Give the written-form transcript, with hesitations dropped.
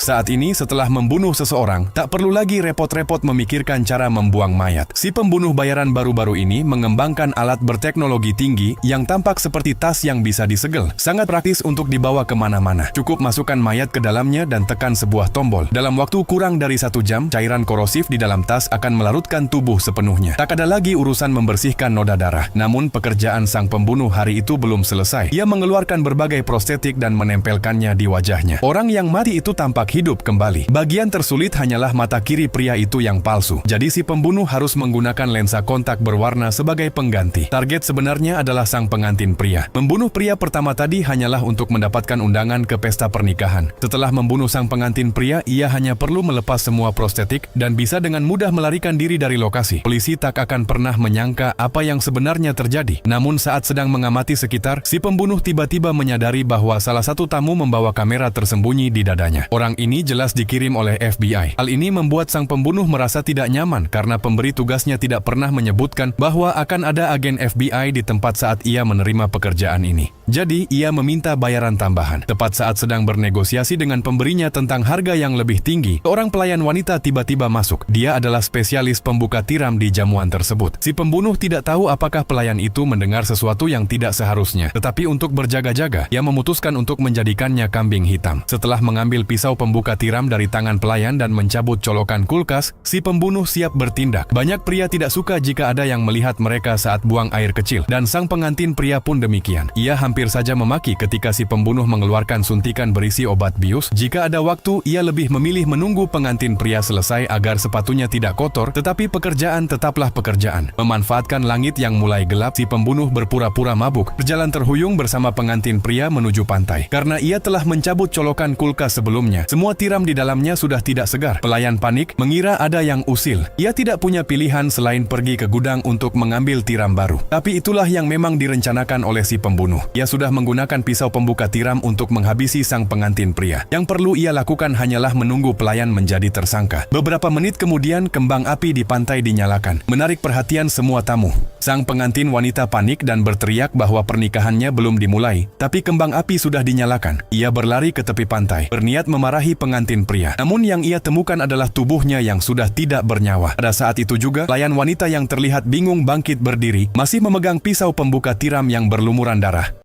Saat ini setelah membunuh seseorang, tak perlu lagi repot-repot memikirkan cara membuang mayat. Si pembunuh bayaran baru-baru ini mengembangkan alat berteknologi tinggi yang tampak seperti tas yang bisa disegel. Sangat praktis untuk dibawa kemana-mana. Cukup masukkan mayat ke dalamnya dan tekan sebuah tombol. Dalam waktu kurang dari 1 jam, cairan korosif di dalam tas akan melarutkan tubuh sepenuhnya. Tak ada lagi urusan membersihkan noda darah. Namun pekerjaan sang pembunuh hari itu belum selesai. Ia mengeluarkan berbagai prostetik dan menempelkannya di wajahnya. Orang yang mati itu tampak hidup kembali. Bagian tersulit hanyalah mata kiri pria itu yang palsu. Jadi si pembunuh harus menggunakan lensa kontak berwarna sebagai pengganti. Target sebenarnya adalah sang pengantin pria. Membunuh pria pertama tadi hanyalah untuk mendapatkan undangan ke pesta pernikahan. Setelah membunuh sang pengantin pria, ia hanya perlu melepas semua prostetik dan bisa dengan mudah melarikan diri dari lokasi. Polisi tak akan pernah menyangka apa yang sebenarnya terjadi. Namun saat sedang mengamati sekitar, si pembunuh tiba-tiba menyadari bahwa salah satu tamu membawa kamera tersembunyi di dadanya. Orang ini jelas dikirim oleh FBI. Hal ini membuat sang pembunuh merasa tidak nyaman karena pemberi tugasnya tidak pernah menyebutkan bahwa akan ada agen FBI di tempat saat ia menerima pekerjaan ini. Jadi, ia meminta bayaran tambahan. Tepat saat sedang bernegosiasi dengan pemberinya tentang harga yang lebih tinggi, seorang pelayan wanita tiba-tiba masuk. Dia adalah spesialis pembuka tiram di jamuan tersebut. Si pembunuh tidak tahu apakah pelayan itu mendengar sesuatu yang tidak seharusnya. Tetapi untuk berjaga-jaga, ia memutuskan untuk menjadikannya kambing hitam. Setelah mengambil pisau pembuka tiram dari tangan pelayan dan mencabut colokan kulkas, si pembunuh siap bertindak. Banyak pria tidak suka jika ada yang melihat mereka saat buang air kecil, dan sang pengantin pria pun demikian. Ia hampir saja memaki ketika si pembunuh mengeluarkan suntikan berisi obat bius. Jika ada waktu, ia lebih memilih menunggu pengantin pria selesai agar sepatunya tidak kotor, tetapi pekerjaan tetaplah pekerjaan. Memanfaatkan langit yang mulai gelap, si pembunuh berpura-pura mabuk, berjalan terhuyung bersama pengantin pria menuju pantai. Karena ia telah mencabut colokan kulkas sebelumnya, semua tiram di dalamnya sudah tidak segar. Pelayan panik, mengira ada yang usil. Ia tidak punya pilihan selain pergi ke gudang untuk mengambil tiram baru. Tapi itulah yang memang direncanakan oleh si pembunuh. Ia sudah menggunakan pisau pembuka tiram untuk menghabisi sang pengantin pria. Yang perlu ia lakukan hanyalah menunggu pelayan menjadi tersangka. Beberapa menit kemudian, kembang api di pantai dinyalakan, menarik perhatian semua tamu. Sang pengantin wanita panik dan berteriak bahwa pernikahannya belum dimulai, tapi kembang api sudah dinyalakan. Ia berlari ke tepi pantai, berniat memarahi pengantin pria. Namun yang ia temukan adalah tubuhnya yang sudah tidak bernyawa. Pada saat itu juga, pelayan wanita yang terlihat bingung bangkit berdiri, masih memegang pisau pembuka tiram yang berlumuran darah.